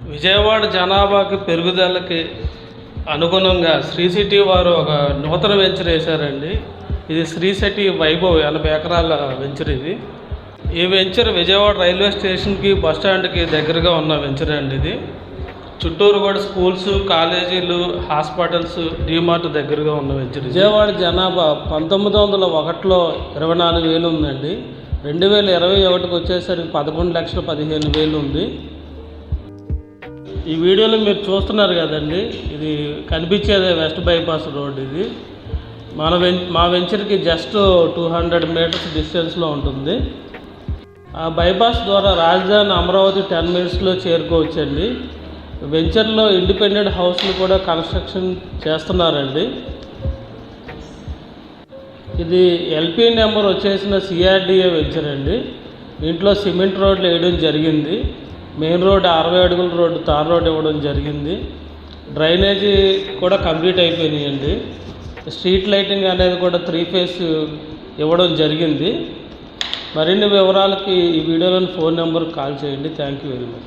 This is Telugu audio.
విజయవాడ జనాభాకి పెరుగుదలకి అనుగుణంగా శ్రీ సిటీ వారు ఒక నూతన వెంచర్ వేశారండి. ఇది శ్రీ సిటీ వైభవ్ 80 ఎకరాల వెంచర్ ఇది. ఈ వెంచర్ విజయవాడ రైల్వే స్టేషన్కి బస్ స్టాండ్కి దగ్గరగా ఉన్న వెంచర్ అండి ఇది. చుట్టూరు కూడా స్కూల్స్, కాలేజీలు, హాస్పిటల్స్, డీమార్ట్ దగ్గరగా ఉన్న వెంచర్. విజయవాడ జనాభా 1901లో 24,000 ఉందండి. 2021కి వచ్చేసరికి 11,15,000 ఉంది. ఈ వీడియోలో మీరు చూస్తున్నారు కదండి, ఇది కనిపించేదే వెస్ట్ బైపాస్ రోడ్. ఇది మా వెంచర్కి జస్ట్ 200 మీటర్స్ డిస్టెన్స్లో ఉంటుంది. ఆ బైపాస్ ద్వారా రాజధాని అమరావతి 10 మినిట్స్లో చేరుకోవచ్చండి. వెంచర్లో ఇండిపెండెంట్ హౌస్లు కూడా కన్స్ట్రక్షన్ చేస్తున్నారండి. ఇది ఎల్పీ నెంబర్ వచ్చేసిన సిఆర్డిఏ వెంచర్ అండి. దీంట్లో సిమెంట్ రోడ్లు వేయడం జరిగింది. మెయిన్ రోడ్ 60 అడుగుల రోడ్డు, తార్ రోడ్ ఇవ్వడం జరిగింది. డ్రైనేజీ కూడా కంప్లీట్ అయిపోయినాయండి. స్ట్రీట్ లైటింగ్ అనేది కూడా 3 ఫేస్ ఇవ్వడం జరిగింది. మరిన్ని వివరాలకి ఈ వీడియోలోని ఫోన్ నెంబర్కి కాల్ చేయండి. Thank you very much.